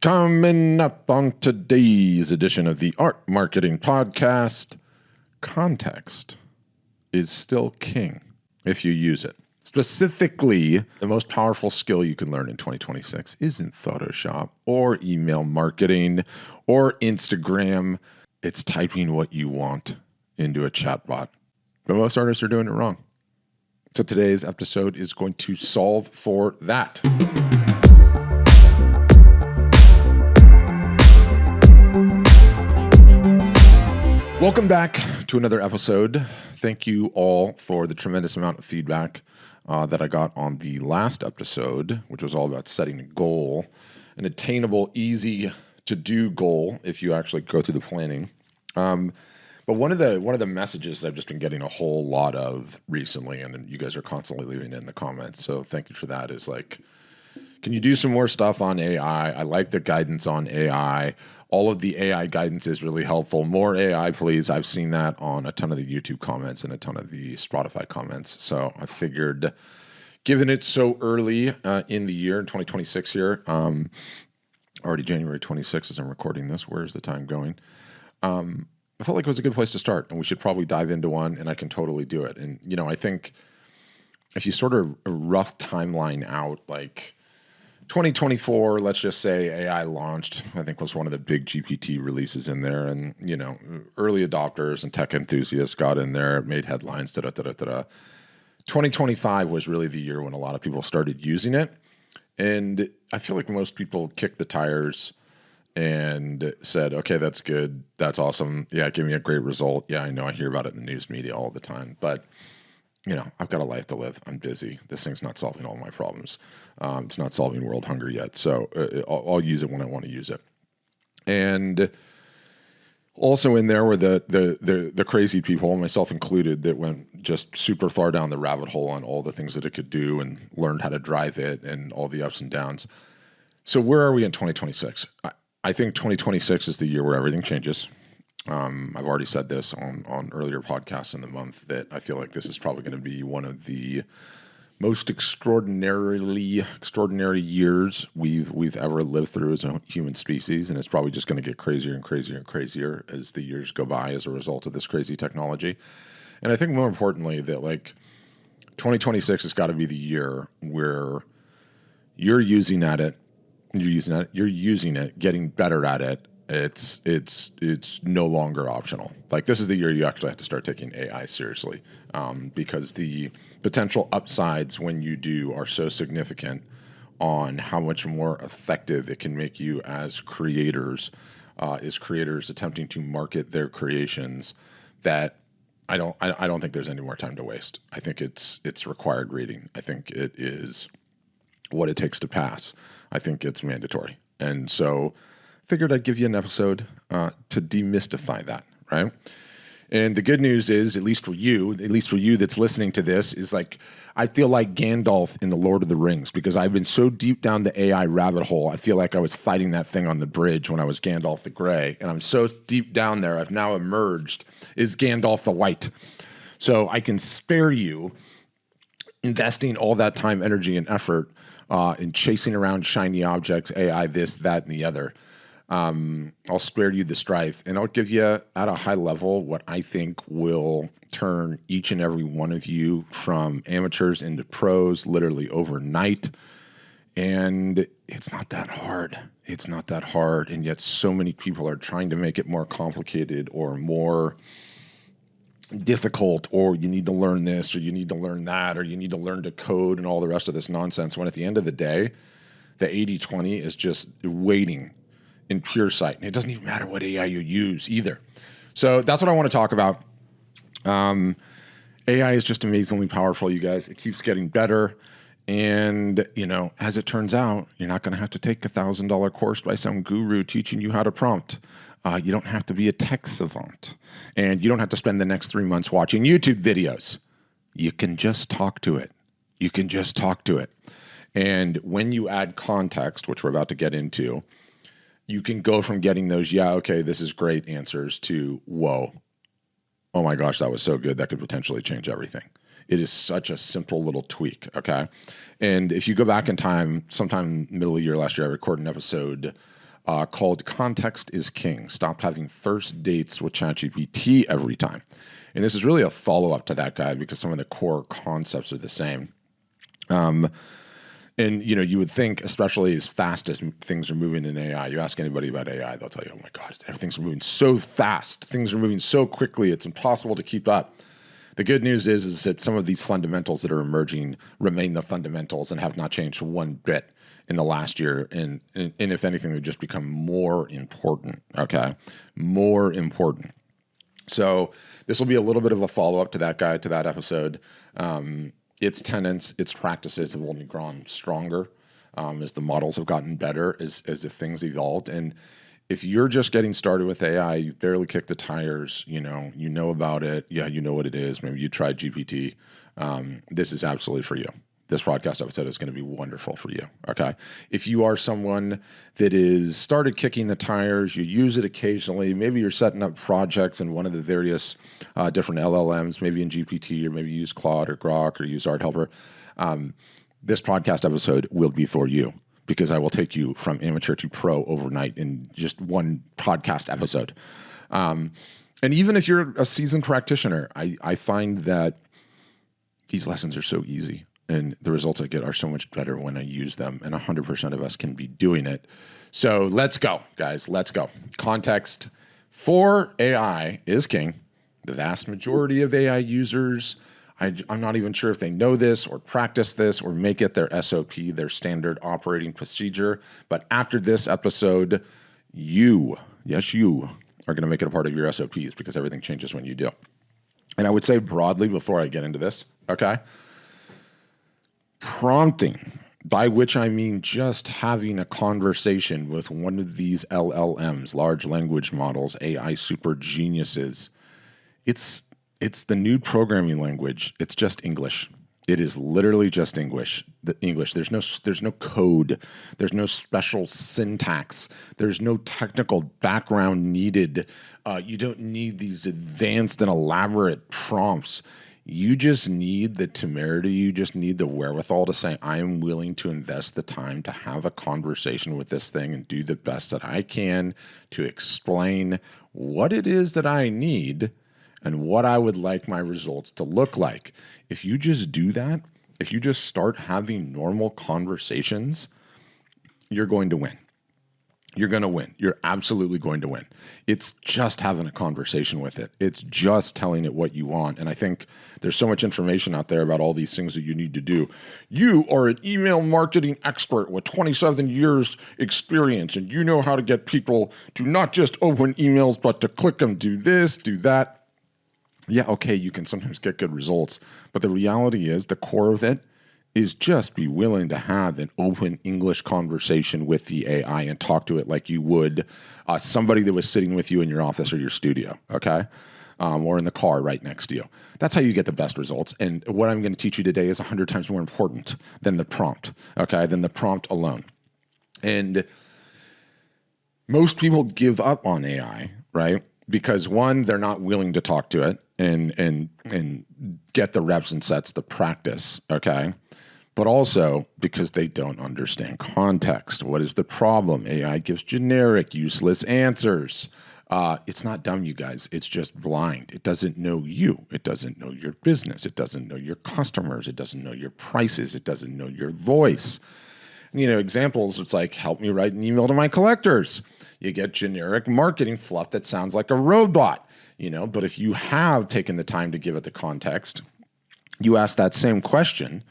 Coming up on today's edition of the Art Marketing Podcast, context is still king if you use it. Specifically, the most powerful skill you can learn in 2026 isn't Photoshop or email marketing or Instagram. It's typing what you want into a chatbot. But most artists are doing it wrong. So today's episode is going to solve for that. Welcome back to another episode. Thank you all for the tremendous amount of feedback that I got on the last episode, which was all about setting a goal, an attainable, easy to do goal if you actually go through the planning. But one of the messages that I've just been getting a whole lot of recently, and you guys are constantly leaving it in the comments, so thank you for that, is like, can you do some more stuff on AI? I like the guidance on AI. All of the AI guidance is really helpful. More AI, please. I've seen that on a ton of the YouTube comments and a ton of the Spotify comments. So I figured, given it's so early in the year, in 2026 here, already January 26th as I'm recording this. Where's the time going? I felt like it was a good place to start, and we should probably dive into one, and I can totally do it. And, you know, I think if you sort of a rough timeline out, like 2024, let's just say AI launched, I think was one of the big GPT releases in there. And, you know, early adopters and tech enthusiasts got in there, made headlines, 2025 was really the year when a lot of people started using it. And I feel like most people kicked the tires and said, okay, that's good. That's awesome. Yeah, give me a great result. Yeah, I know I hear about it in the news media all the time, but you know, I've got a life to live. I'm busy. This thing's not solving all my problems. It's not solving world hunger yet. So I'll use it when I want to use it. And also in there were the crazy people, myself included, that went just super far down the rabbit hole on all the things that it could do and learned how to drive it and all the ups and downs. So where are we in 2026? I think 2026 is the year where everything changes. I've already said this on earlier podcasts in the month that I feel like this is probably going to be one of the most extraordinary years we've ever lived through as a human species, and it's probably just going to get crazier and crazier and crazier as the years go by as a result of this crazy technology. And I think more importantly that like 2026 has got to be the year where you're using it, getting better at it. It's no longer optional. Like, this is the year you actually have to start taking AI seriously, because the potential upsides when you do are so significant on how much more effective it can make you as creators, attempting to market their creations, that I don't think there's any more time to waste. I think it's required reading. I think it is what it takes to pass. I think it's mandatory. And so figured I'd give you an episode to demystify that, right? And the good news is, at least for you that's listening to this, is like, I feel like Gandalf in The Lord of the Rings, because I've been so deep down the AI rabbit hole. I feel like I was fighting that thing on the bridge when I was Gandalf the Grey, and I'm so deep down there, I've now emerged as Gandalf the White. So I can spare you investing all that time, energy, and effort in chasing around shiny objects, AI, this, that, and the other. I'll spare you the strife, and I'll give you at a high level what I think will turn each and every one of you from amateurs into pros literally overnight. And it's not that hard. It's not that hard. And yet so many people are trying to make it more complicated or more difficult, or you need to learn this, or you need to learn that, or you need to learn to code and all the rest of this nonsense, when at the end of the day, the 80-20 is just waiting in pure sight. And it doesn't even matter what AI you use either. So that's what I want to talk about. AI is just amazingly powerful, you guys. It keeps getting better. And, you know, as it turns out, you're not going to have to take $1,000 course by some guru teaching you how to prompt. You don't have to be a tech savant. And you don't have to spend the next 3 months watching YouTube videos. You can just talk to it. And when you add context, which we're about to get into, you can go from getting those, yeah, okay, this is great answers, to, whoa, oh my gosh, that was so good, that could potentially change everything. It is such a simple little tweak, okay? And if you go back in time, sometime middle of the year last year, I recorded an episode called Context is King. Stop having first dates with ChatGPT every time. And this is really a follow-up to that guide because some of the core concepts are the same. And you would think, especially as fast as things are moving in AI, you ask anybody about AI, they'll tell you, oh my God, everything's moving so fast. Things are moving so quickly, it's impossible to keep up. The good news is that some of these fundamentals that are emerging remain the fundamentals and have not changed one bit in the last year. And if anything, they've just become more important, okay? More important. So this will be a little bit of a follow-up to that guide, to that episode. Its tenets, its practices have only grown stronger as the models have gotten better, as if things evolved. And if you're just getting started with AI, you barely kick the tires, you know about it. Yeah, you know what it is. Maybe you tried GPT. This is absolutely for you. This podcast episode is going to be wonderful for you, okay? If you are someone that is started kicking the tires, you use it occasionally, maybe you're setting up projects in one of the various different LLMs, maybe in GPT, or maybe use Claude or Grok or use Art Helper, this podcast episode will be for you because I will take you from amateur to pro overnight in just one podcast episode. And even if you're a seasoned practitioner, I find that these lessons are so easy. And the results I get are so much better when I use them, and 100% of us can be doing it. So let's go, guys. Let's go. Context for AI is king. The vast majority of AI users, I'm not even sure if they know this or practice this or make it their SOP, their standard operating procedure. But after this episode, you are going to make it a part of your SOPs because everything changes when you do. And I would say broadly before I get into this, okay? Prompting, by which I mean just having a conversation with one of these LLMs, large language models, AI super geniuses. It's the new programming language. It's just English. It is literally just English. There's no code. There's no special syntax. There's no technical background needed. You don't need these advanced and elaborate prompts. You just need the temerity. You just need the wherewithal to say, I am willing to invest the time to have a conversation with this thing and do the best that I can to explain what it is that I need and what I would like my results to look like. If you just do that, if you just start having normal conversations, you're going to win. You're going to win. You're absolutely going to win. It's just having a conversation with it. It's just telling it what you want. And I think there's so much information out there about all these things that you need to do. You are an email marketing expert with 27 years experience, and you know how to get people to not just open emails, but to click them, do this, do that. Yeah, okay, you can sometimes get good results. But the reality is the core of it is just be willing to have an open English conversation with the AI and talk to it like you would somebody that was sitting with you in your office or your studio, okay? Or in the car right next to you. That's how you get the best results. And what I'm going to teach you today is 100 times more important than the prompt, okay? Than the prompt alone. And most people give up on AI, right? Because one, they're not willing to talk to it and get the reps and sets, the practice, okay? But also because they don't understand context. What is the problem? AI gives generic, useless answers. It's not dumb, you guys. It's just blind. It doesn't know you. It doesn't know your business. It doesn't know your customers. It doesn't know your prices. It doesn't know your voice. Examples, it's like, help me write an email to my collectors. You get generic marketing fluff that sounds like a robot, but if you have taken the time to give it the context, you ask that same question,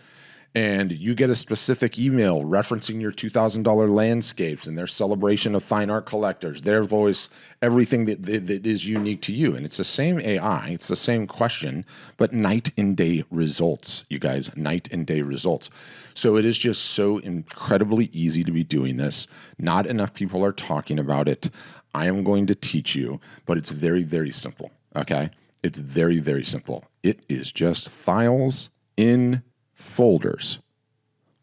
and you get a specific email referencing your $2,000 landscapes and their celebration of fine art collectors, their voice, everything that is unique to you. And it's the same AI, it's the same question, but night and day results, you guys, night and day results. So it is just so incredibly easy to be doing this. Not enough people are talking about it. I am going to teach you, but it's very, very simple, okay? It's very, very simple. It is just files in folders.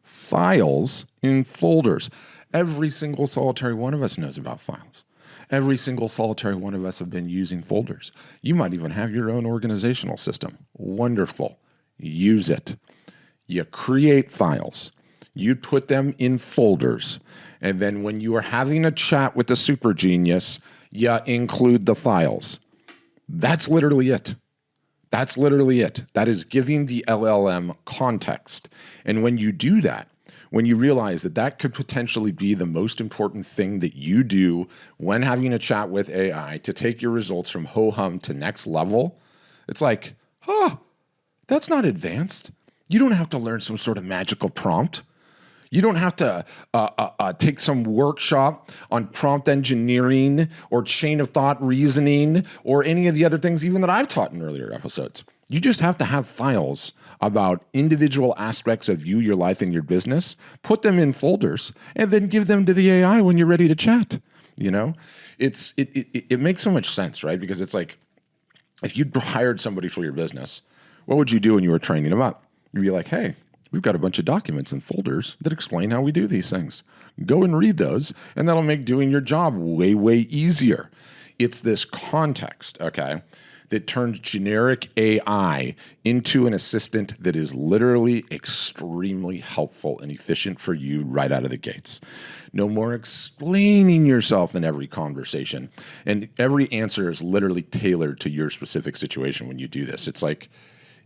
Files in folders. Every single solitary one of us knows about files. Every single solitary one of us have been using folders. You might even have your own organizational system. Wonderful. Use it. You create files. you'd put them in folders. And then when you are having a chat with the super genius, you include the files. That's literally it. That's literally it. That is giving the LLM context. And when you do that, when you realize that that could potentially be the most important thing that you do when having a chat with AI to take your results from ho-hum to next level, it's like, that's not advanced. You don't have to learn some sort of magical prompt. You don't have to take some workshop on prompt engineering or chain of thought reasoning or any of the other things even that I've taught in earlier episodes. You just have to have files about individual aspects of you, your life, and your business, put them in folders, and then give them to the AI when you're ready to chat. You know, it makes so much sense, right? Because it's like, if you hired somebody for your business, what would you do when you were training them up? You'd be like, hey, we've got a bunch of documents and folders that explain how we do these things. Go and read those, and that'll make doing your job way, way easier. It's this context, okay, that turns generic AI into an assistant that is literally extremely helpful and efficient for you right out of the gates. No more explaining yourself in every conversation. And every answer is literally tailored to your specific situation when you do this. It's like,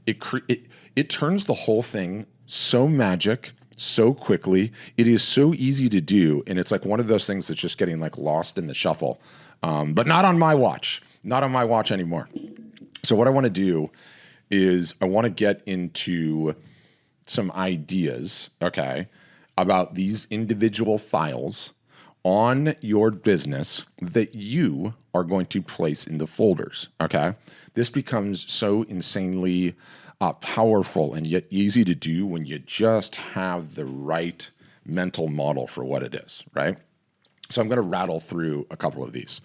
it turns the whole thing so magic, so quickly. It is so easy to do, and it's like one of those things that's just getting like lost in the shuffle. But not on my watch. Not on my watch anymore. So what I want to do is I want to get into some ideas, okay, about these individual files on your business that you are going to place into folders, okay? This becomes so insanely powerful and yet easy to do when you just have the right mental model for what it is, right? So I'm going to rattle through a couple of these.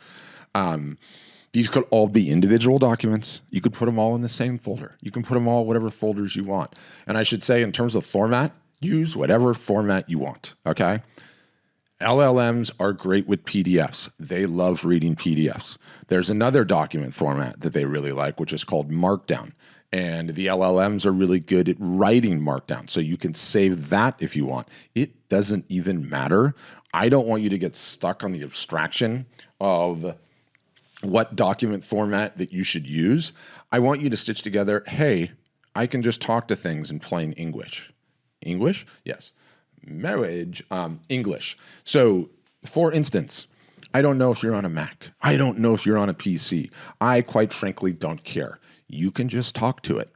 These could all be individual documents. You could put them all in the same folder. You can put them all whatever folders you want. And I should say, in terms of format, use whatever format you want, okay? LLMs are great with PDFs. They love reading PDFs. There's another document format that they really like, which is called Markdown. And the LLMs are really good at writing Markdown. So you can save that if you want. It doesn't even matter. I don't want you to get stuck on the abstraction of what document format that you should use. I want you to stitch together, hey, I can just talk to things in plain English. English? Yes. Marriage, English. So, for instance, I don't know if you're on a Mac. I don't know if you're on a PC. I, quite frankly, don't care. You can just talk to it.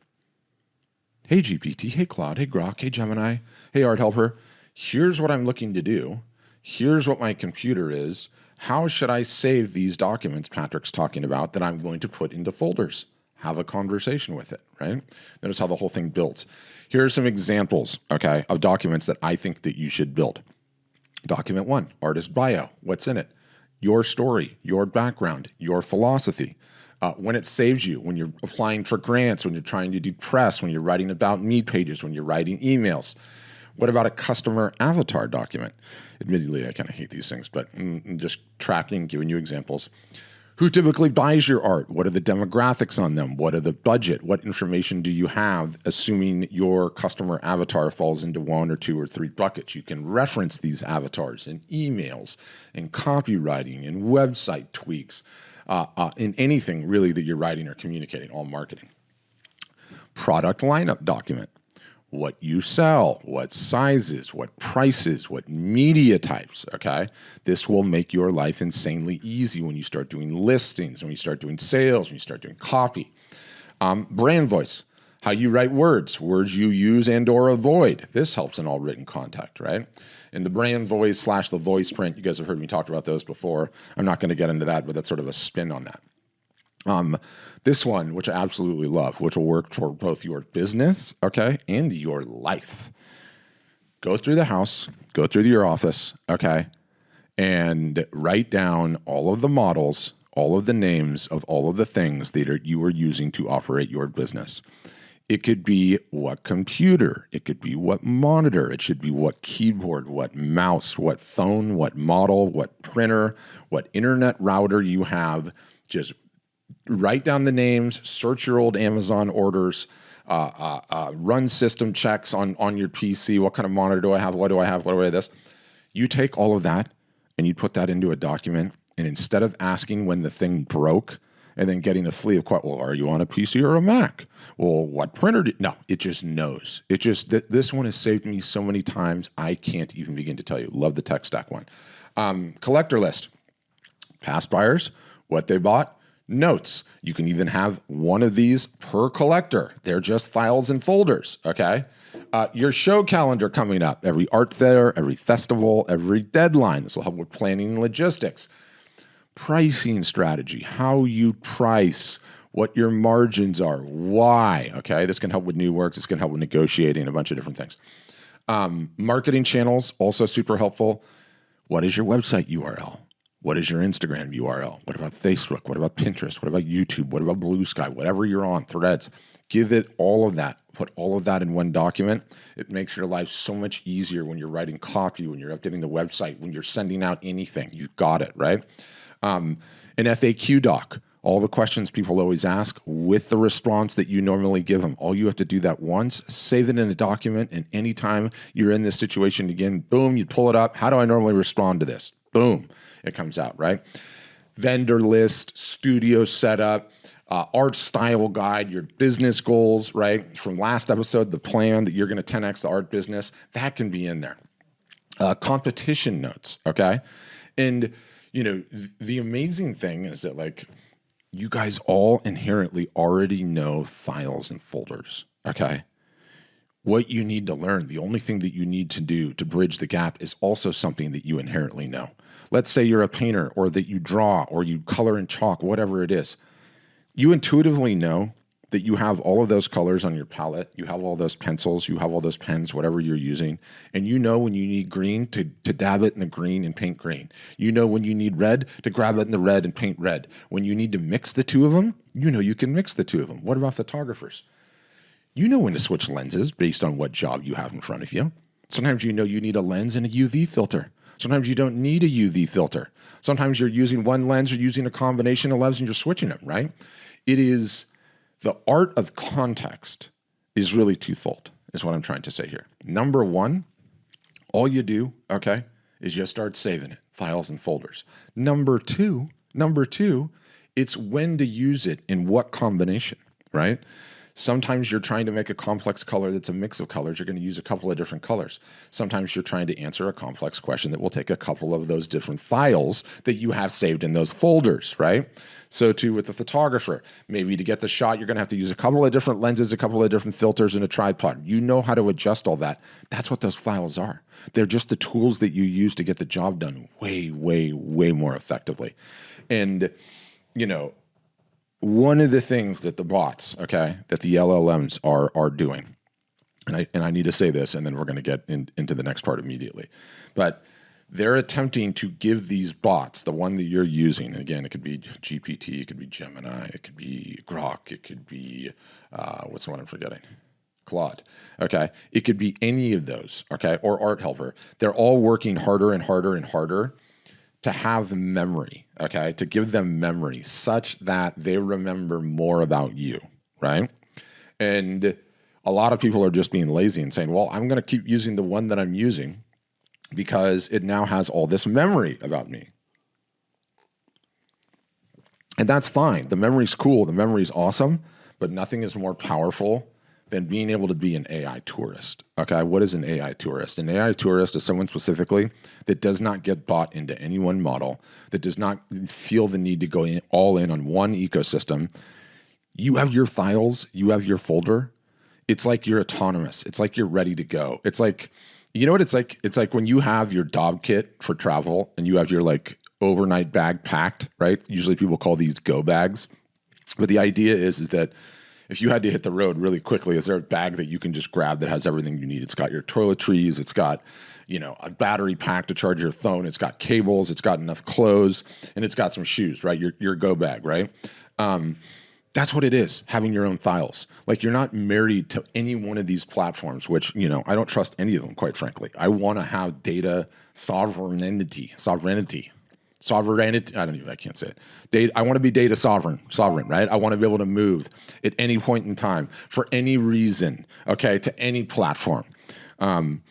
Hey, GPT. Hey, Claude. Hey, Grok. Hey, Gemini. Hey, Art Helper. Here's what I'm looking to do. Here's what my computer is. How should I save these documents Patrick's talking about that I'm going to put into folders? Have a conversation with it, right? Notice how the whole thing builds. Here are some examples, okay, of documents that I think that you should build. Document 1, artist bio. What's in it? Your story, your background, your philosophy. When it saves you, when you're applying for grants, when you're trying to do press, when you're writing about me pages, when you're writing emails. What about a customer avatar document? Admittedly, I kind of hate these things, but just tracking, giving you examples. Who typically buys your art? What are the demographics on them? What are the budget? What information do you have, assuming your customer avatar falls into 1 or 2 or 3 buckets? You can reference these avatars in emails, in copywriting, in website tweaks, in anything really that you're writing or communicating, all marketing. Product lineup document. What you sell, what sizes, what prices, what media types, okay? This will make your life insanely easy when you start doing listings, when you start doing sales, when you start doing copy. Brand voice, how you write words you use and or avoid. This helps in all written contact, right? And the brand voice / the voice print, you guys have heard me talk about those before. I'm not going to get into that, but that's sort of a spin on that. This one, which I absolutely love, which will work for both your business, okay, and your life. Go through the house, go through your office, okay, and write down all of the models, all of the names of all of the things that you are using to operate your business. It could be what computer, it could be what monitor, it should be what keyboard, what mouse, what phone, what model, what printer, what internet router you have. Just write down the names, search your old Amazon orders, run system checks on your PC. What kind of monitor do I have? What do I have? What do I have? This. You take all of that and you put that into a document. And instead of asking when the thing broke and then getting a fleet of questions, well, are you on a PC or a Mac? Well, what printer? No, it just knows. It just, this one has saved me so many times, I can't even begin to tell you. Love the tech stack one. Collector list. Past buyers, what they bought, notes. You can even have one of these per collector. They're just files and folders, okay? Your show calendar coming up, every art fair, every festival, every deadline. This will help with planning and logistics. Pricing strategy, how you price, what your margins are, why, okay? This can help with new works. This can help with negotiating, a bunch of different things. Marketing channels, also super helpful. What is your website URL? What is your Instagram URL? What about Facebook? What about Pinterest? What about YouTube? What about Blue Sky? Whatever you're on, Threads. Give it all of that. Put all of that in one document. It makes your life so much easier when you're writing copy, when you're updating the website, when you're sending out anything. You've got it, right? An FAQ doc. All the questions people always ask with the response that you normally give them. All you have to do that once, save it in a document, and anytime you're in this situation again, boom, you pull it up. How do I normally respond to this? Boom, it comes out, right? Vendor list, studio setup, art style guide, your business goals, right? From last episode, the plan that you're going to 10x the art business, that can be in there. Competition notes, okay? And, you know, the amazing thing is that, like, you guys all inherently already know files and folders, okay? What you need to learn, the only thing that you need to do to bridge the gap is also something that you inherently know. Let's say you're a painter, or that you draw, or you color in chalk, whatever it is. You intuitively know that you have all of those colors on your palette, you have all those pencils, you have all those pens, whatever you're using, and you know when you need green to dab it in the green and paint green. You know when you need red to grab it in the red and paint red. When you need to mix the two of them, you know you can mix the two of them. What about photographers? You know when to switch lenses based on what job you have in front of you. Sometimes you know you need a lens and a UV filter. Sometimes you don't need a UV filter. Sometimes you're using one lens or using a combination of lenses and you're switching them, right? It is the art of context is really twofold, is what I'm trying to say here. Number one, all you do, okay, is you start saving it, files and folders. Number two, it's when to use it in what combination, right? Sometimes you're trying to make a complex color that's a mix of colors. You're going to use a couple of different colors. Sometimes you're trying to answer a complex question that will take a couple of those different files that you have saved in those folders, right? So too with the photographer, maybe to get the shot, you're going to have to use a couple of different lenses, a couple of different filters, and a tripod. You know how to adjust all that. That's what those files are. They're just the tools that you use to get the job done way, way, way more effectively. And, you know, one of the things that the bots, okay, that the LLMs are doing, and I need to say this, and then we're going to get into the next part immediately, but they're attempting to give these bots, the one that you're using, and again, it could be GPT, it could be Gemini, it could be Grok, it could be, what's the one I'm forgetting? Claude, okay? It could be any of those, okay, or Art Helper. They're all working harder and harder and harder to have memory, okay, to give them memory such that they remember more about you, right? And a lot of people are just being lazy and saying, well, I'm going to keep using the one that I'm using because it now has all this memory about me. And that's fine. The memory's cool. The memory's awesome, but nothing is more powerful than being able to be an AI tourist. Okay, what is an AI tourist? An AI tourist is someone specifically that does not get bought into any one model, that does not feel the need to go all in on one ecosystem. You have your files, you have your folder. It's like you're autonomous. It's like you're ready to go. It's like, you know what it's like? It's like when you have your dog kit for travel and you have your like overnight bag packed, right? Usually people call these go bags. But the idea is that if you had to hit the road really quickly, is there a bag that you can just grab that has everything you need? It's got your toiletries, it's got, you know, a battery pack to charge your phone, it's got cables, it's got enough clothes, and it's got some shoes, right? Your go bag, right? That's what it is, having your own files. Like, you're not married to any one of these platforms, which, you know, I don't trust any of them, quite frankly. I want to have data sovereignty. Sovereignty, I can't say it. I want to be data sovereign, right? I want to be able to move at any point in time for any reason, okay, to any platform. And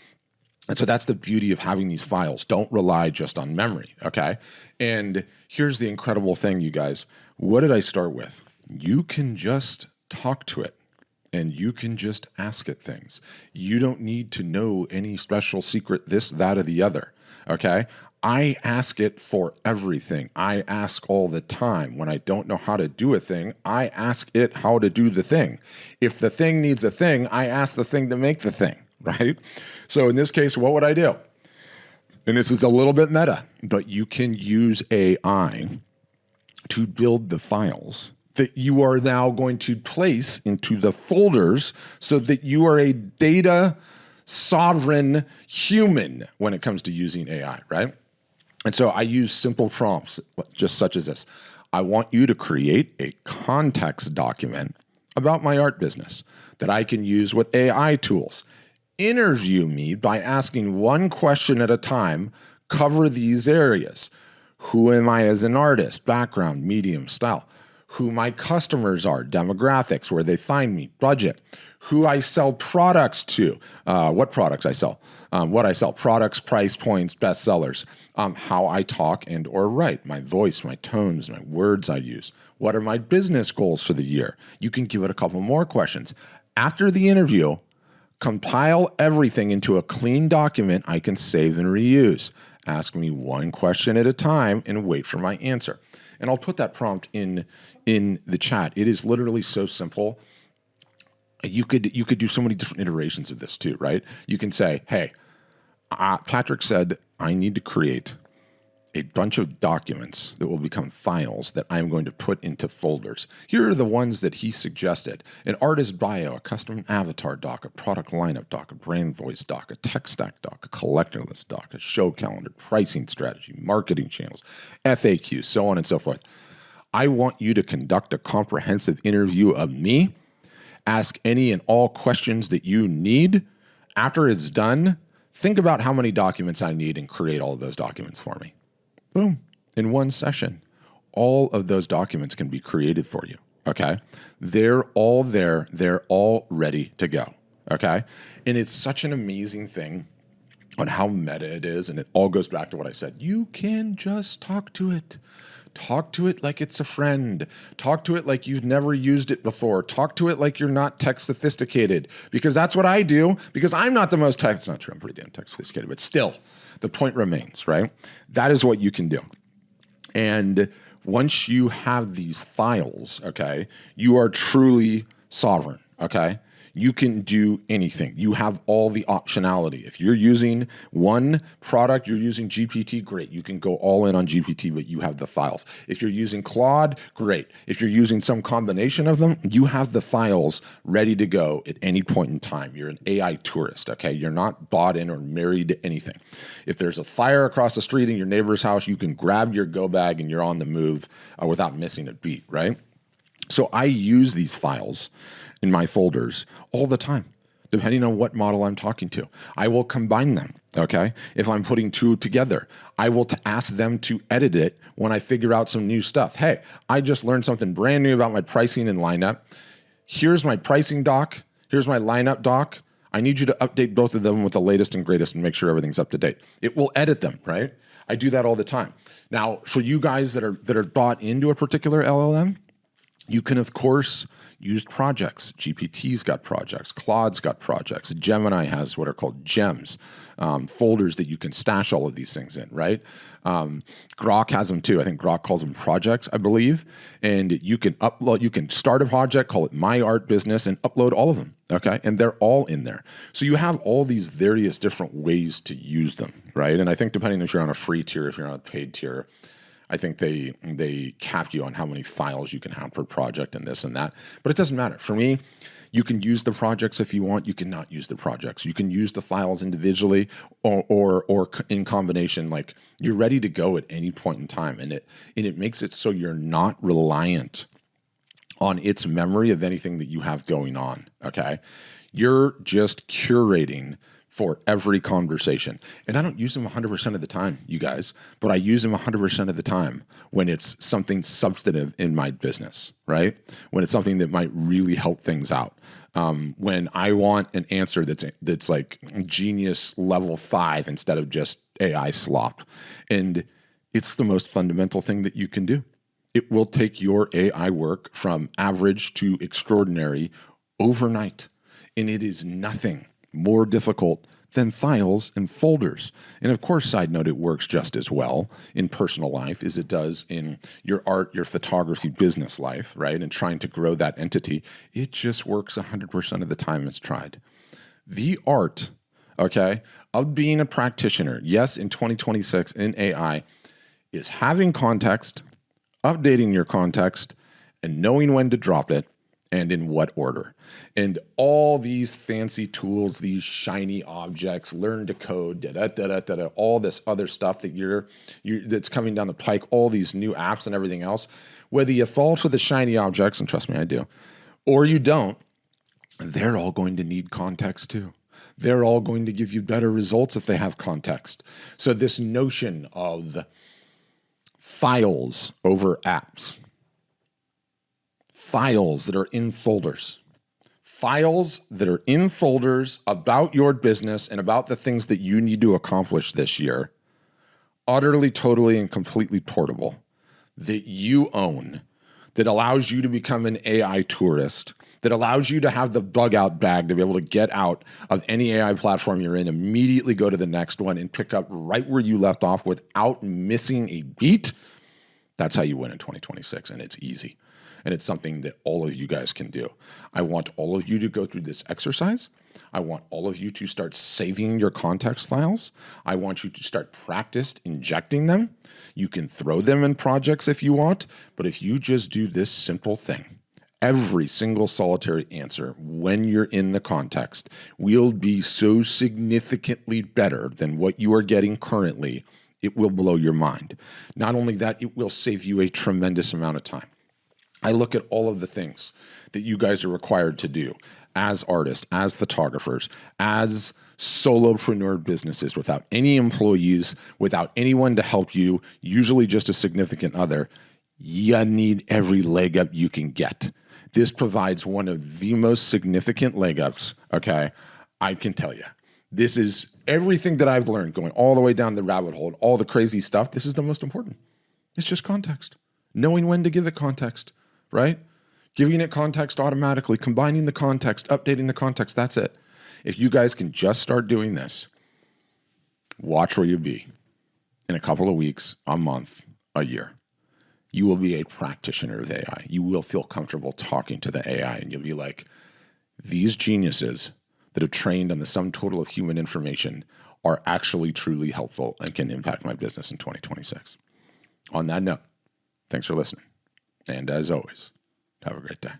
so that's the beauty of having these files. Don't rely just on memory, okay? And here's the incredible thing, you guys. What did I start with? You can just talk to it. And you can just ask it things. You don't need to know any special secret, this, that, or the other, okay? I ask it for everything. I ask all the time. When I don't know how to do a thing, I ask it how to do the thing. If the thing needs a thing, I ask the thing to make the thing, right? So in this case, what would I do? And this is a little bit meta, but you can use AI to build the files that you are now going to place into the folders so that you are a data sovereign human when it comes to using AI, right? And so I use simple prompts, just such as this. I want you to create a context document about my art business that I can use with AI tools. Interview me by asking one question at a time, cover these areas. Who am I as an artist? Background, medium, style. Who my customers are, demographics, where they find me, budget, who I sell products to, what products I sell, what I sell, products, price points, bestsellers, how I talk and or write, my voice, my tones, my words I use. What are my business goals for the year? You can give it a couple more questions. After the interview, compile everything into a clean document I can save and reuse. Ask me one question at a time and wait for my answer. And I'll put that prompt in the chat. It is literally so simple. You could do so many different iterations of this too, right? You can say, hey, Patrick said I need to create a bunch of documents that will become files that I'm going to put into folders. Here are the ones that he suggested: an artist bio, a custom avatar doc, a product lineup doc, a brand voice doc, a tech stack doc, a collector list doc, a show calendar, pricing strategy, marketing channels, FAQs, so on and so forth. I want you to conduct a comprehensive interview of me, ask any and all questions that you need. After it's done, think about how many documents I need and create all of those documents for me. Boom. In one session, all of those documents can be created for you, okay? They're all there. They're all ready to go, okay? And it's such an amazing thing on how meta it is, and it all goes back to what I said. You can just talk to it. Talk to it like it's a friend. Talk to it like you've never used it before. Talk to it like you're not tech sophisticated, because that's what I do, because I'm not the most tech, it's not true, I'm pretty damn tech sophisticated, but still, the point remains, right? That is what you can do. And once you have these files, okay, you are truly sovereign, okay? You can do anything. You have all the optionality. If you're using one product, you're using GPT, great. You can go all in on GPT, but you have the files. If you're using Claude, great. If you're using some combination of them, you have the files ready to go at any point in time. You're an AI tourist, okay? You're not bought in or married to anything. If there's a fire across the street in your neighbor's house, you can grab your go bag and you're on the move without missing a beat, right? So I use these files in my folders all the time, depending on what model I'm talking to. I will combine them, okay? If I'm putting two together, I will ask them to edit it when I figure out some new stuff. Hey, I just learned something brand new about my pricing and lineup. Here's my pricing doc. Here's my lineup doc. I need you to update both of them with the latest and greatest and make sure everything's up to date. It will edit them, right? I do that all the time. Now, for you guys that are bought into a particular LLM, you can, of course, use projects. GPT's got projects. Claude's got projects. Gemini has what are called gems, folders that you can stash all of these things in, right? Grok has them too. I think Grok calls them projects, I believe. And you can upload, you can start a project, call it My Art Business, and upload all of them, okay? And they're all in there. So you have all these various different ways to use them, right? And I think depending if you're on a free tier, if you're on a paid tier, I think they cap you on how many files you can have per project and this and that. But it doesn't matter. For me, you can use the projects if you want. You cannot use the projects. You can use the files individually or in combination. Like, you're ready to go at any point in time. And it makes it so you're not reliant on its memory of anything that you have going on, okay? You're just curating for every conversation. And I don't use them 100% of the time, you guys, but I use them 100% of the time when it's something substantive in my business, right? When it's something that might really help things out. When I want an answer that's like genius level 5 instead of just AI slop. And it's the most fundamental thing that you can do. It will take your AI work from average to extraordinary overnight. And it is nothing more difficult than files and folders. And of course, side note, it works just as well in personal life as it does in your art, your photography, business life, right? And trying to grow that entity. It just works 100% of the time it's tried. The art, okay, of being a practitioner, yes, in 2026 in AI, is having context, updating your context, and knowing when to drop it and in what order. And all these fancy tools, these shiny objects, learn to code, all this other stuff that that's coming down the pike, all these new apps and everything else, whether you fall for the shiny objects, and trust me, I do, or you don't, they're all going to need context too. They're all going to give you better results if they have context. So this notion of files over apps, files that are in folders, files that are in folders about your business and about the things that you need to accomplish this year, utterly, totally, and completely portable, that you own, that allows you to become an AI tourist, that allows you to have the bug out bag to be able to get out of any AI platform you're in, immediately go to the next one and pick up right where you left off without missing a beat. That's how you win in 2026, and it's easy. And it's something that all of you guys can do. I want all of you to go through this exercise. I want all of you to start saving your context files. I want you to start practice injecting them. You can throw them in projects if you want, but if you just do this simple thing, every single solitary answer when you're in the context will be so significantly better than what you are getting currently, it will blow your mind. Not only that, it will save you a tremendous amount of time. I look at all of the things that you guys are required to do as artists, as photographers, as solopreneur businesses without any employees, without anyone to help you, usually just a significant other. You need every leg up you can get. This provides one of the most significant leg ups, okay, I can tell you. This is everything that I've learned going all the way down the rabbit hole, all the crazy stuff. This is the most important. It's just context. Knowing when to give it context, right? Giving it context automatically, combining the context, updating the context, that's it. If you guys can just start doing this, watch where you'll be in a couple of weeks, a month, a year. You will be a practitioner of AI. You will feel comfortable talking to the AI, and you'll be like, these geniuses that have trained on the sum total of human information are actually truly helpful and can impact my business in 2026. On that note, thanks for listening. And as always, have a great day.